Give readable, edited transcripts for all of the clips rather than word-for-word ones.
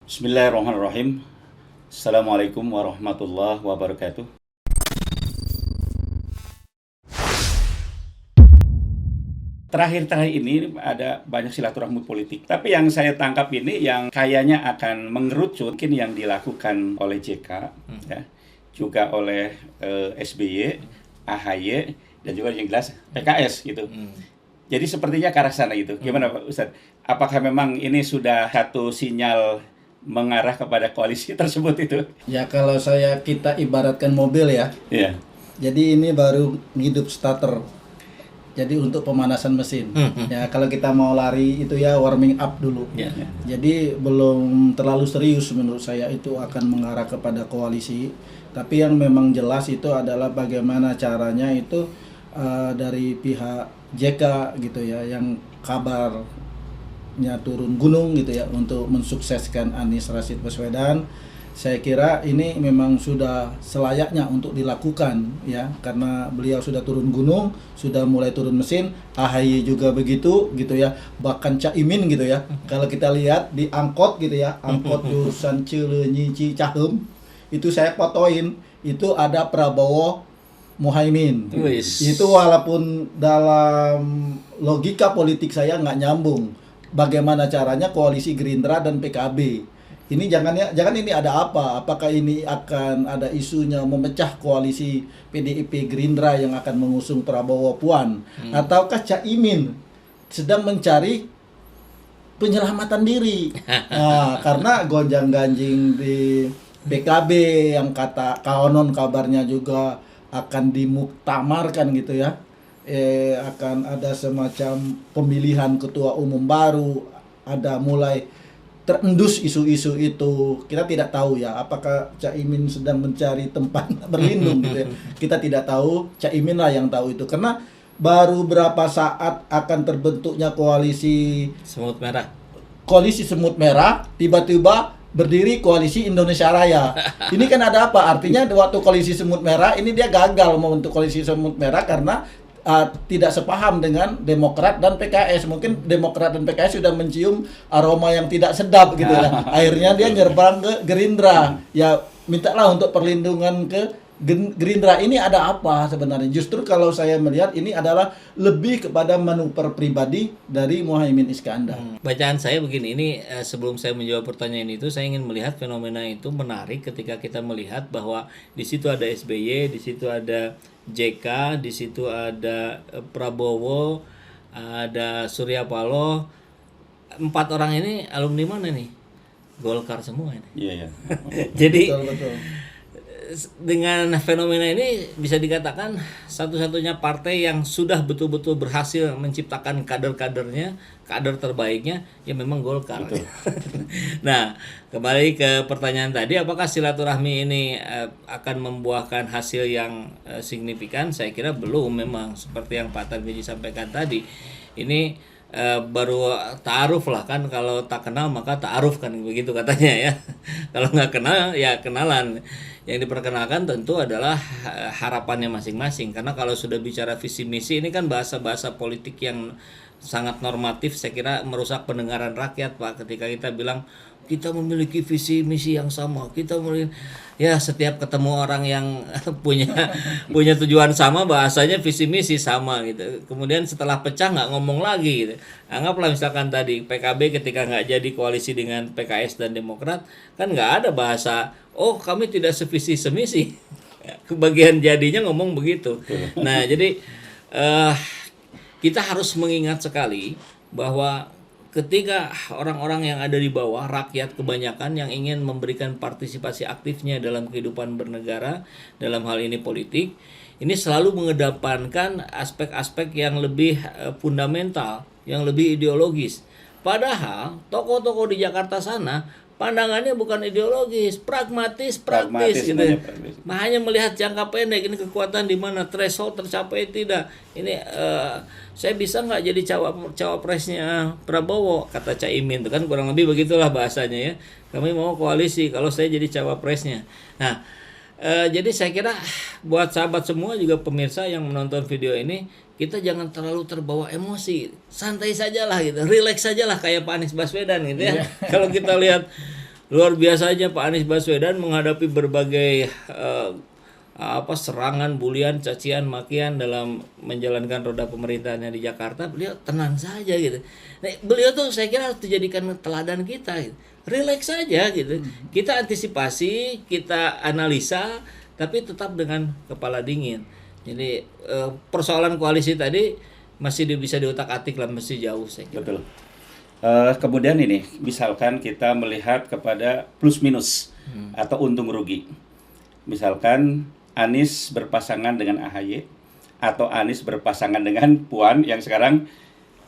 Bismillahirrahmanirrahim. Assalamualaikum warahmatullahi wabarakatuh. Terakhir-terakhir ini ada banyak silaturahmi politik. Tapi yang saya tangkap ini yang kayaknya akan mengerucut mungkin yang dilakukan oleh JK, ya, juga oleh SBY, AHY, dan juga yang jelas PKS gitu. Jadi sepertinya ke arah sana gitu. Gimana Pak Ustadz? Apakah memang ini sudah satu sinyal mengarah kepada koalisi tersebut itu? Ya kalau kita ibaratkan mobil ya. Iya. Jadi ini baru hidup starter. Jadi untuk pemanasan mesin. Ya kalau kita mau lari itu ya warming up dulu. Yeah. Jadi belum terlalu serius menurut saya itu akan mengarah kepada koalisi. Tapi yang memang jelas itu adalah bagaimana caranya itu dari pihak JK gitu ya, yang kabarnya turun gunung gitu ya untuk mensukseskan Anies Rashid Baswedan. Saya kira ini memang sudah selayaknya untuk dilakukan ya, karena beliau sudah turun gunung, sudah mulai turun mesin, AHY juga begitu gitu ya, bahkan Caimin gitu ya. Kalau kita lihat di angkot gitu ya, angkot jurusan Cileunyi Cicaheum, itu saya fotoin, itu ada Prabowo Muhaimin. Itu walaupun dalam logika politik saya nggak nyambung. Bagaimana caranya koalisi Gerindra dan PKB? Ini jangan ini ada apa? Apakah ini akan ada isunya memecah koalisi PDIP Gerindra yang akan mengusung Prabowo Puan? Ataukah Caimin sedang mencari penyelamatan diri? Nah, karena gonjang-ganjing di PKB yang kata konon kabarnya juga akan dimuktamarkan gitu ya. Akan ada semacam pemilihan ketua umum baru, ada mulai terendus isu-isu itu. Kita tidak tahu ya apakah Caimin sedang mencari tempat berlindung gitu ya. Kita tidak tahu, Caimin lah yang tahu itu, karena baru berapa saat akan terbentuknya koalisi semut merah. Koalisi semut merah, tiba-tiba berdiri koalisi Indonesia Raya. Ini kan ada apa? Artinya waktu koalisi semut merah ini dia gagal membentuk koalisi semut merah karena tidak sepaham dengan Demokrat dan PKS. Mungkin Demokrat dan PKS sudah mencium aroma yang tidak sedap gitu ya. Akhirnya dia nyerang ke Gerindra. Ya mintalah untuk perlindungan ke Gerindra. Ini ada apa sebenarnya? Justru kalau saya melihat ini adalah lebih kepada manuver pribadi dari Muhaimin Iskandar. Bacaan saya begini, ini sebelum saya menjawab pertanyaan itu, saya ingin melihat fenomena itu menarik ketika kita melihat bahwa di situ ada SBY, di situ ada JK, di situ ada Prabowo, ada Surya Paloh. 4 orang ini alumni mana nih? Golkar semua ini. Iya. Jadi Betul. dengan fenomena ini bisa dikatakan satu-satunya partai yang sudah betul-betul berhasil menciptakan kader-kadernya, kader terbaiknya ya memang Golkar. Nah, kembali ke pertanyaan tadi, apakah silaturahmi ini akan membuahkan hasil yang signifikan? Saya kira belum, memang seperti yang Pak Tarmizi sampaikan tadi. Ini baru ta'aruf lah kan, kalau tak kenal maka ta'aruf kan, begitu katanya ya. Kalau nggak kenal ya kenalan. Yang diperkenalkan tentu adalah harapannya masing-masing, karena kalau sudah bicara visi misi ini kan bahasa-bahasa politik yang sangat normatif, saya kira merusak pendengaran rakyat Pak, ketika kita bilang kita memiliki visi misi yang sama, ya setiap ketemu orang yang punya tujuan sama, bahasanya visi misi sama gitu. Kemudian setelah pecah nggak ngomong lagi gitu. Anggaplah misalkan tadi PKB ketika nggak jadi koalisi dengan PKS dan Demokrat, kan nggak ada bahasa oh kami tidak sevisi semisi. Kebagian jadinya ngomong begitu. Nah jadi kita harus mengingat sekali bahwa ketika orang-orang yang ada di bawah, rakyat kebanyakan yang ingin memberikan partisipasi aktifnya dalam kehidupan bernegara, dalam hal ini politik, ini selalu mengedepankan aspek-aspek yang lebih fundamental, yang lebih ideologis. Padahal tokoh-tokoh di Jakarta sana pandangannya bukan ideologis, pragmatis gitu. Hanya melihat jangka pendek, ini kekuatan di mana, threshold tercapai tidak. Ini saya bisa nggak jadi cawapresnya Prabowo, kata Caimin itu kan kurang lebih begitulah bahasanya ya. Kami mau koalisi kalau saya jadi cawapresnya. Nah, jadi saya kira buat sahabat semua juga pemirsa yang menonton video ini, kita jangan terlalu terbawa emosi, santai sajalah gitu, relax sajalah kayak Pak Anies Baswedan gitu ya. Kalau kita lihat Luar biasanya Pak Anies Baswedan menghadapi berbagai serangan, bulian, cacian, makian dalam menjalankan roda pemerintahannya di Jakarta. Beliau tenang saja gitu. Nah, beliau tuh saya kira harus dijadikan teladan kita gitu. Relax saja gitu. Kita antisipasi, kita analisa, tapi tetap dengan kepala dingin. Jadi persoalan koalisi tadi masih bisa diutak-atik lah, masih jauh saya kira. Betul. Kemudian ini, misalkan kita melihat kepada plus minus atau untung rugi. Misalkan Anies berpasangan dengan AHY atau Anies berpasangan dengan Puan yang sekarang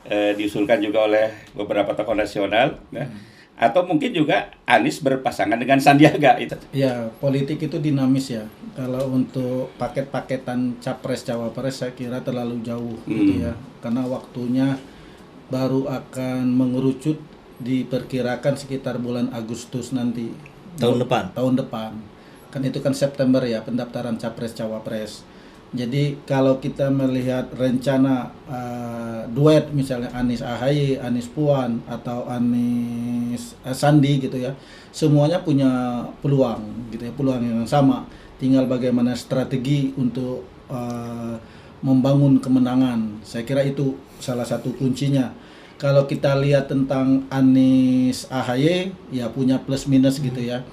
diusulkan juga oleh beberapa tokoh nasional, ya. Atau mungkin juga Anies berpasangan dengan Sandiaga itu. Ya, politik itu dinamis ya. Kalau untuk paket-paketan capres cawapres saya kira terlalu jauh gitu ya. Karena waktunya baru akan mengerucut diperkirakan sekitar bulan Agustus nanti. Tahun depan. Tahun depan. Kan itu kan September ya pendaftaran capres cawapres. Jadi kalau kita melihat rencana duet misalnya Anies AHY, Anies Puan atau Anies Sandi gitu ya, semuanya punya peluang gitu ya, peluang yang sama. Tinggal bagaimana strategi untuk membangun kemenangan. Saya kira itu salah satu kuncinya. Kalau kita lihat tentang Anies AHY ya punya plus minus gitu ya.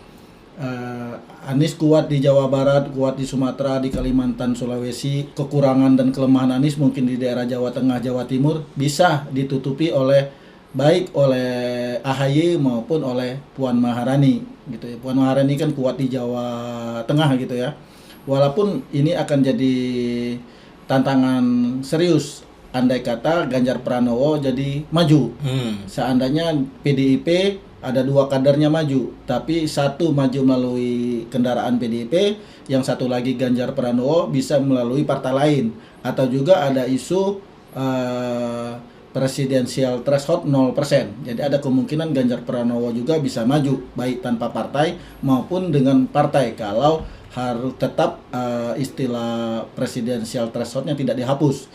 Anies kuat di Jawa Barat, kuat di Sumatera, di Kalimantan, Sulawesi. Kekurangan dan kelemahan Anies mungkin di daerah Jawa Tengah, Jawa Timur bisa ditutupi baik oleh AHY maupun oleh Puan Maharani gitu ya. Puan Maharani kan kuat di Jawa Tengah gitu ya. Walaupun ini akan jadi tantangan serius andai kata Ganjar Pranowo jadi maju. Seandainya PDIP ada 2 kadernya maju, tapi satu maju melalui kendaraan PDIP, yang satu lagi Ganjar Pranowo bisa melalui partai lain, atau juga ada isu presidensial threshold 0%. Jadi ada kemungkinan Ganjar Pranowo juga bisa maju baik tanpa partai maupun dengan partai kalau harus tetap istilah presidensial thresholdnya tidak dihapus.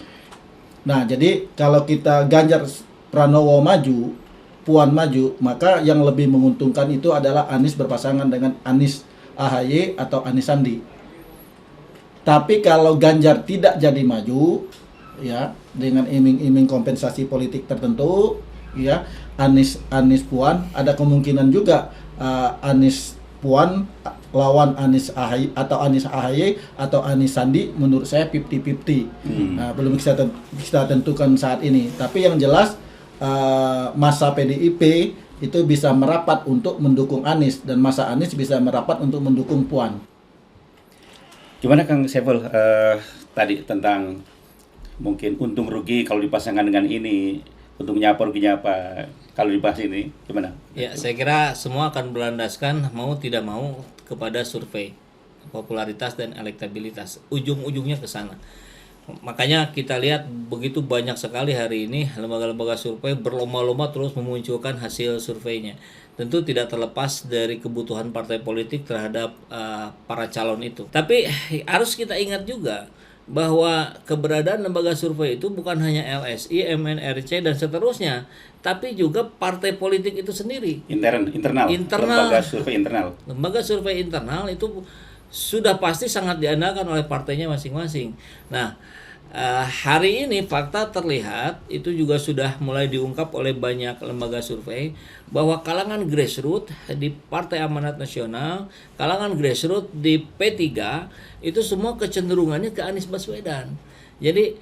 Nah, jadi kalau kita Ganjar Pranowo maju, Puan maju, maka yang lebih menguntungkan itu adalah Anies berpasangan dengan Anies AHY atau Anies Sandi. Tapi kalau Ganjar tidak jadi maju, ya dengan iming-iming kompensasi politik tertentu, ya Anies Puan ada kemungkinan juga Anies Puan lawan Anies AHY atau Anies AHY atau Anies Sandi, menurut saya 50-50. Nah, belum kita tentukan saat ini. Tapi yang jelas masa PDIP itu bisa merapat untuk mendukung Anies dan masa Anies bisa merapat untuk mendukung Puan. Gimana Kang Saiful tadi tentang mungkin untung rugi kalau dipasangkan dengan ini, untungnya apa ruginya apa kalau dibahas ini gimana? Ya, saya kira semua akan berlandaskan mau tidak mau kepada survei popularitas dan elektabilitas. Ujung-ujungnya ke sana. Makanya kita lihat begitu banyak sekali hari ini lembaga-lembaga survei berlomba-lomba terus memunculkan hasil surveinya. Tentu tidak terlepas dari kebutuhan partai politik terhadap para calon itu. Tapi harus kita ingat juga bahwa keberadaan lembaga survei itu bukan hanya LSI, MNRC dan seterusnya, tapi juga partai politik itu sendiri. Internal. Lembaga survei internal. Lembaga survei internal itu sudah pasti sangat diandalkan oleh partainya masing-masing. Nah, hari ini fakta terlihat itu juga sudah mulai diungkap oleh banyak lembaga survei bahwa kalangan grassroots di Partai Amanat Nasional, kalangan grassroots di P3 itu semua kecenderungannya ke Anies Baswedan. Jadi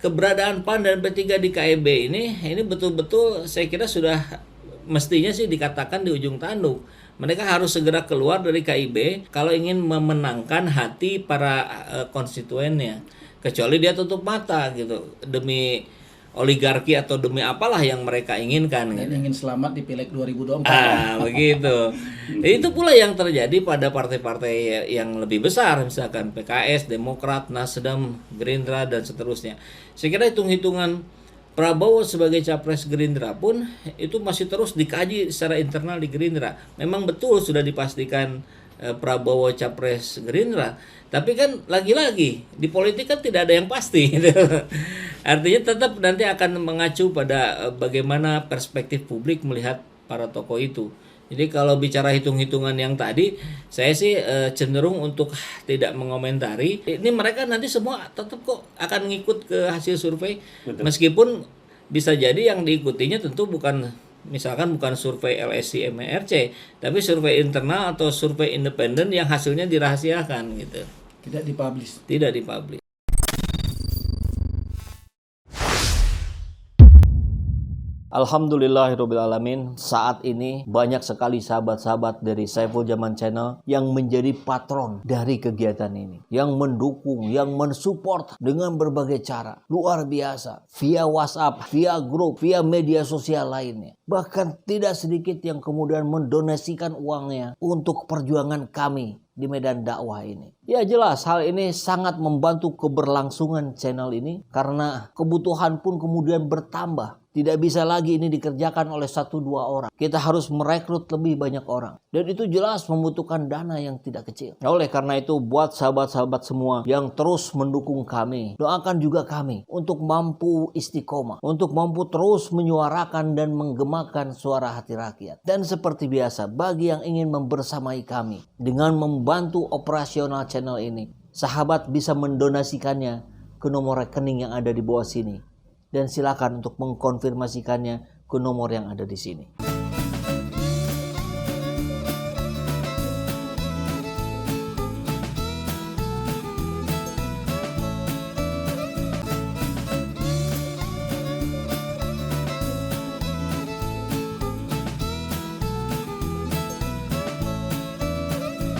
keberadaan PAN dan P3 di KIB ini betul-betul saya kira sudah mestinya sih dikatakan di ujung tanduk. Mereka harus segera keluar dari KIB kalau ingin memenangkan hati para konstituennya. Kecuali dia tutup mata gitu demi oligarki atau demi apalah yang mereka inginkan. Dan ingin selamat di Pileg 2024. Begitu. Itu pula yang terjadi pada partai-partai yang lebih besar, misalkan PKS, Demokrat, Nasdem, Gerindra dan seterusnya. Saya kira hitung-hitungan Prabowo sebagai capres Gerindra pun itu masih terus dikaji secara internal di Gerindra. Memang betul sudah dipastikan Prabowo capres Gerindra, tapi kan lagi-lagi di politik kan tidak ada yang pasti. Artinya tetap nanti akan mengacu pada bagaimana perspektif publik melihat para tokoh itu. Jadi kalau bicara hitung-hitungan yang tadi, saya sih cenderung untuk tidak mengomentari. Ini mereka nanti semua tetap kok akan ngikut ke hasil survei. Betul. Meskipun bisa jadi yang diikutinya tentu bukan, misalkan bukan survei LSI MRC, tapi survei internal atau survei independen yang hasilnya dirahasiakan gitu. Tidak dipublish. Tidak dipublish. Alhamdulillahirrabbilalamin, saat ini banyak sekali sahabat-sahabat dari Saiful Zaman Channel yang menjadi patron dari kegiatan ini, yang mendukung, yang mensupport dengan berbagai cara. Luar biasa, via WhatsApp, via grup, via media sosial lainnya. Bahkan tidak sedikit yang kemudian mendonasikan uangnya untuk perjuangan kami di medan dakwah ini. Ya jelas hal ini sangat membantu keberlangsungan channel ini karena kebutuhan pun kemudian bertambah. Tidak bisa lagi ini dikerjakan oleh 1-2 orang. Kita harus merekrut lebih banyak orang. Dan itu jelas membutuhkan dana yang tidak kecil. Oleh karena itu buat sahabat-sahabat semua yang terus mendukung kami, doakan juga kami untuk mampu istiqomah, untuk mampu terus menyuarakan dan menggemakan suara hati rakyat. Dan seperti biasa, bagi yang ingin membersamai kami dengan membantu operasional channel ini, sahabat bisa mendonasikannya ke nomor rekening yang ada di bawah sini. Dan silakan untuk mengkonfirmasikannya ke nomor yang ada di sini.